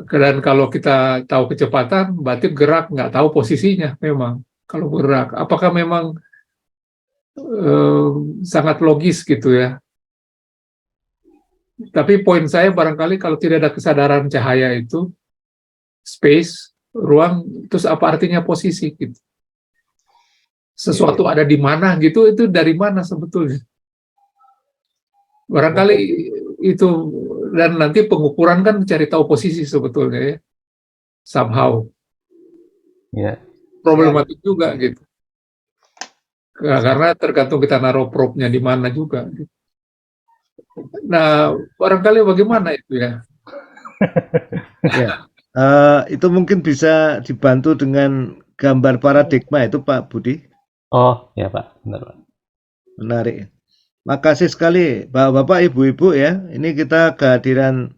Dan kalau kita tahu kecepatan, berarti gerak nggak tahu posisinya memang. Kalau gerak, apakah memang sangat logis gitu ya. Tapi poin saya barangkali kalau tidak ada kesadaran cahaya itu, space, ruang, terus apa artinya posisi gitu. Sesuatu ada di mana gitu, itu dari mana sebetulnya. Barangkali itu, dan nanti pengukuran kan mencari tahu posisi sebetulnya ya. Somehow. Ya. Problematik juga gitu. Karena tergantung kita naruh probe-nya di mana juga. Gitu. Nah, barangkali bagaimana itu ya? Ya, itu mungkin bisa dibantu dengan gambar paradigma itu Pak Budi. Oh, ya Pak, benar Pak. Menarik. Makasih sekali Bapak-bapak, Ibu-ibu ya. Ini kita kehadiran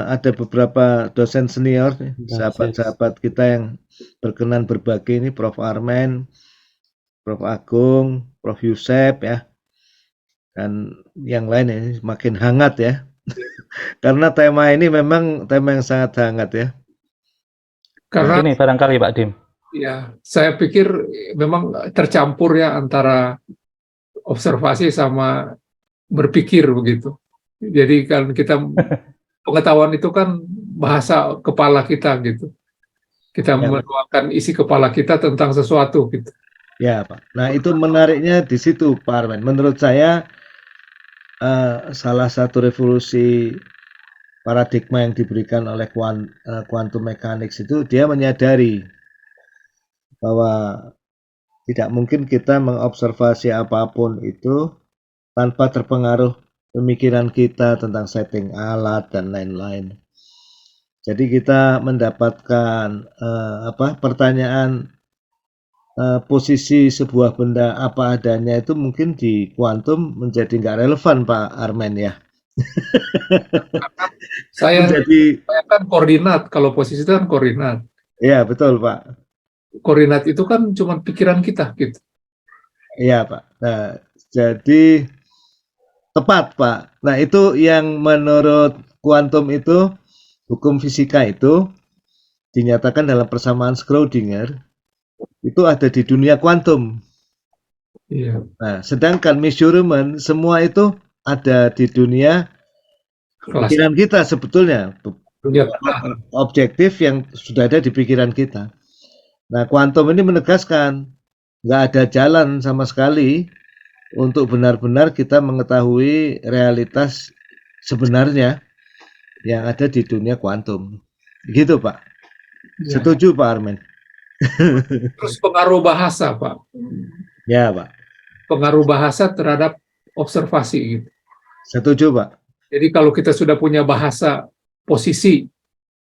ada beberapa dosen senior, sahabat-sahabat kita yang berkenan berbagi ini, Prof. Armen, Prof. Agung, Prof. Yusep ya, dan yang lain ini makin hangat ya. Karena tema ini memang tema yang sangat hangat ya. Karena ini barangkali Pak Dim. Ya, saya pikir memang tercampur ya antara observasi sama berpikir begitu. Jadi kan kita pengetahuan itu kan bahasa kepala kita gitu. Kita menuangkan isi kepala kita tentang sesuatu gitu. Ya Pak. Nah itu menariknya di situ Pak Armen. Menurut saya salah satu revolusi paradigma yang diberikan oleh quantum mechanics itu dia menyadari bahwa tidak mungkin kita mengobservasi apapun itu tanpa terpengaruh pemikiran kita tentang setting alat dan lain-lain. Jadi kita mendapatkan pertanyaan posisi sebuah benda apa adanya itu mungkin di kuantum menjadi nggak relevan Pak Armen ya. Saya kan koordinat, kalau posisi itu kan koordinat. Iya betul Pak. Koordinat itu kan cuma pikiran kita gitu. Iya Pak. Nah, jadi tepat Pak. Nah itu yang menurut kuantum itu, hukum fisika itu dinyatakan dalam persamaan Schrödinger itu ada di dunia kuantum. Iya. Nah, sedangkan measurement semua itu ada di dunia pikiran kita sebetulnya. Objektif yang sudah ada di pikiran kita. Nah, kuantum ini menegaskan nggak ada jalan sama sekali untuk benar-benar kita mengetahui realitas sebenarnya yang ada di dunia kuantum. Gitu Pak. Ya. Setuju Pak Armen? Terus pengaruh bahasa Pak. Ya Pak. Pengaruh bahasa terhadap observasi gitu. Setuju Pak. Jadi kalau kita sudah punya bahasa posisi,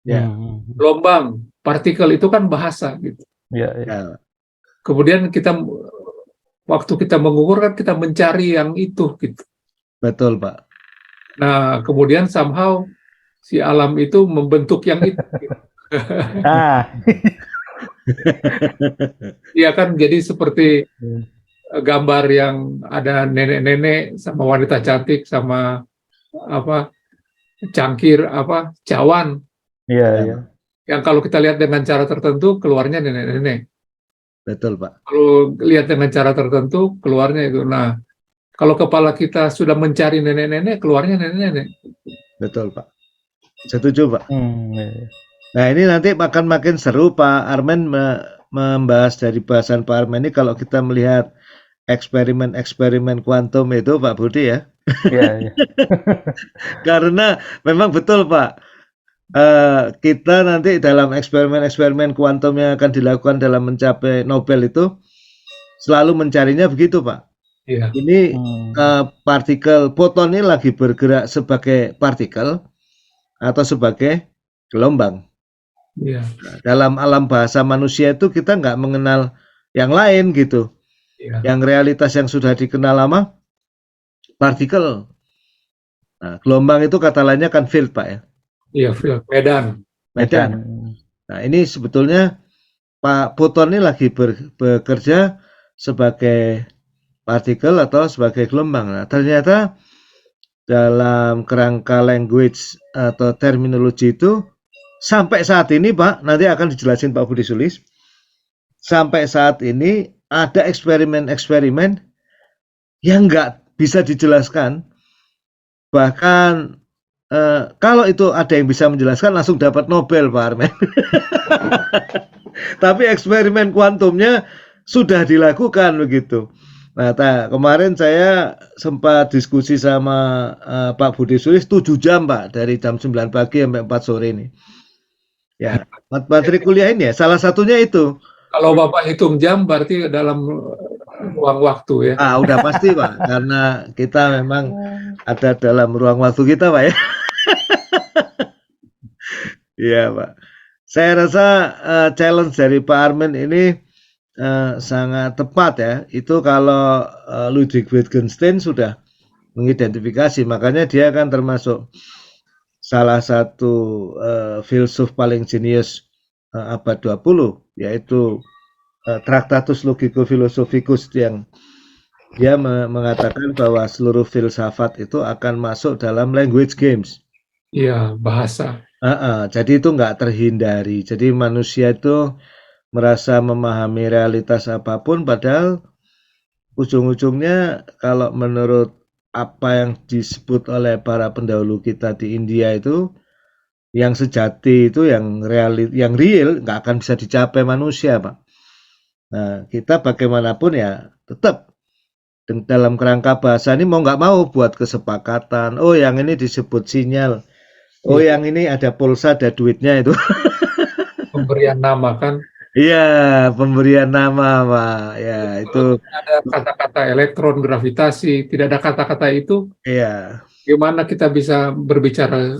ya, gelombang, partikel itu kan bahasa gitu. Ya. Kemudian waktu kita mengukur kan kita mencari yang itu gitu. Betul Pak. Nah kemudian somehow si alam itu membentuk yang itu. Gitu. Iya kan, jadi seperti gambar yang ada nenek-nenek sama wanita cantik sama cangkir cawan. Iya. Yang kalau kita lihat dengan cara tertentu keluarnya nenek-nenek. Betul Pak. Kalau lihat dengan cara tertentu keluarnya itu. Nah, kalau kepala kita sudah mencari nenek-nenek, keluarnya nenek-nenek. Betul Pak. Setuju Pak. Nah ini nanti akan makin seru Pak Armen membahas dari bahasan Pak Armen ini kalau kita melihat eksperimen kuantum itu Pak Budi ya. Iya. Karena memang betul Pak. Kita nanti dalam eksperimen kuantum yang akan dilakukan dalam mencapai Nobel itu selalu mencarinya begitu Pak. Iya. Ini partikel foton ini lagi bergerak sebagai partikel atau sebagai gelombang. Iya. Nah, dalam alam bahasa manusia itu kita nggak mengenal yang lain gitu. Iya. Yang realitas yang sudah dikenal lama partikel. Nah, gelombang itu kata lainnya kan field Pak ya. Iya, field, medan. Nah, ini sebetulnya Pak foton ini lagi bekerja sebagai partikel atau sebagai gelombang. Nah, ternyata dalam kerangka language atau terminologi itu sampai saat ini Pak, nanti akan dijelasin Pak Budi Sulis. Sampai saat ini ada eksperimen-eksperimen yang nggak bisa dijelaskan. Bahkan kalau itu ada yang bisa menjelaskan langsung dapat Nobel Pak Armen. Tapi eksperimen kuantumnya sudah dilakukan begitu. Nah, kemarin saya sempat diskusi sama Pak Budi Sulis 7 jam Pak, dari jam 9 pagi sampai 4 sore ini. Ya, materi kuliah ini ya, salah satunya itu. Kalau Bapak hitung jam berarti dalam ruang waktu ya. Udah pasti Pak, karena kita memang ada dalam ruang waktu kita Pak ya. Iya Pak. Saya rasa challenge dari Pak Armen ini sangat tepat ya. Itu kalau Ludwig Wittgenstein sudah mengidentifikasi, makanya dia kan termasuk salah satu filsuf paling jenius abad 20, yaitu Tractatus Logico Philosophicus, yang dia mengatakan bahwa seluruh filsafat itu akan masuk dalam language games. Iya, bahasa. Jadi itu nggak terhindari. Jadi manusia itu merasa memahami realitas apapun, padahal ujung-ujungnya kalau menurut apa yang disebut oleh para pendahulu kita di India itu, yang sejati itu yang real nggak akan bisa dicapai manusia Pak. Nah, kita bagaimanapun ya tetap dalam kerangka bahasa ini mau nggak mau buat kesepakatan. Oh, yang ini disebut sinyal. Oh, yang ini ada pulsa, ada duitnya itu. Pemberian nama kan. Iya, pemberian nama Pak. Ya, itu. Ada kata-kata elektron, gravitasi, tidak ada kata-kata itu. Iya. Gimana kita bisa berbicara?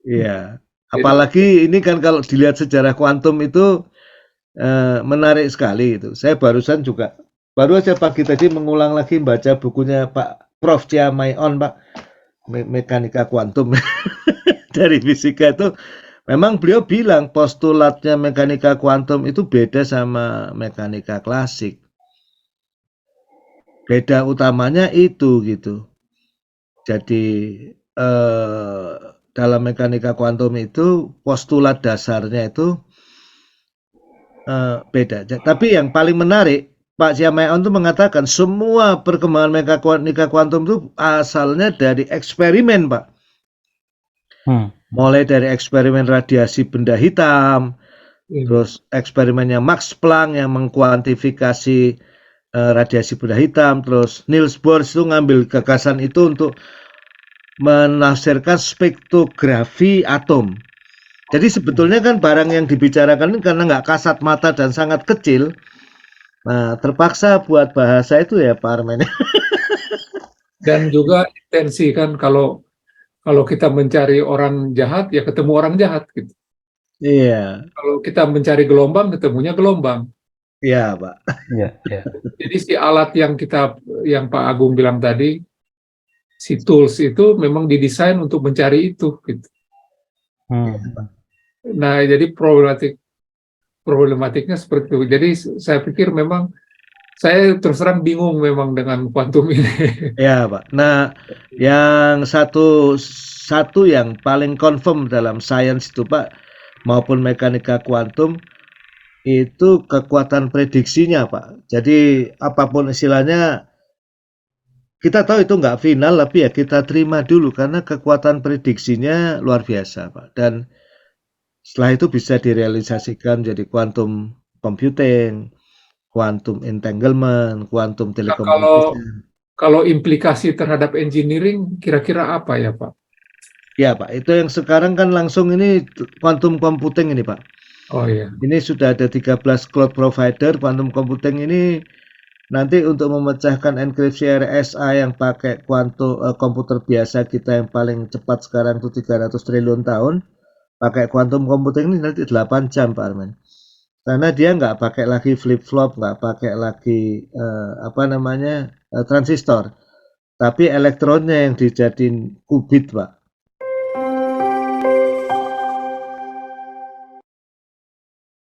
Iya. Apalagi ini kan kalau dilihat sejarah kuantum itu menarik sekali itu. Saya baru aja pagi tadi mengulang lagi baca bukunya Pak Prof. Chia Mai-on Pak, Mekanika Kuantum. Dari fisika itu memang beliau bilang postulatnya mekanika kuantum itu beda sama mekanika klasik. Beda utamanya itu gitu. Jadi dalam mekanika kuantum itu postulat dasarnya itu beda. Tapi yang paling menarik, Pak Chia Mai-on itu mengatakan semua perkembangan mekanika kuantum itu asalnya dari eksperimen Pak. Mulai dari eksperimen radiasi benda hitam, terus eksperimennya Max Planck yang mengkuantifikasi radiasi benda hitam, terus Niels Bohr itu ngambil gagasan itu untuk menafsirkan spektrografi atom. Jadi sebetulnya kan barang yang dibicarakan ini karena nggak kasat mata dan sangat kecil, nah terpaksa buat bahasa itu ya Pak Armen. Dan juga intensi kan, kalau kita mencari orang jahat, ya ketemu orang jahat gitu. Iya. Kalau kita mencari gelombang, ketemunya gelombang. Iya, Pak. Iya. Jadi si alat yang Pak Agung bilang tadi, si tools itu memang didesain untuk mencari itu gitu. Nah, jadi problematiknya seperti itu. Jadi saya pikir memang, saya terus terang bingung memang dengan kuantum ini. Ya, Pak. Nah, yang satu yang paling confirm dalam sains itu, Pak, maupun mekanika kuantum, itu kekuatan prediksinya, Pak. Jadi apapun istilahnya, kita tahu itu nggak final, tapi ya kita terima dulu karena kekuatan prediksinya luar biasa, Pak. Dan setelah itu bisa direalisasikan jadi quantum computing, quantum entanglement, quantum telecommunication. Kalau implikasi terhadap engineering, kira-kira apa ya Pak? Ya Pak, itu yang sekarang kan langsung ini quantum computing ini Pak. Oh iya. Ini sudah ada 13 cloud provider quantum computing ini. Nanti untuk memecahkan enkripsi RSA yang pakai komputer biasa kita yang paling cepat sekarang itu 300 triliun tahun, pakai quantum computing ini nanti 8 jam Pak Armen. Karena dia nggak pakai lagi flip-flop, nggak pakai lagi transistor, tapi elektronnya yang dijadiin qubit Pak.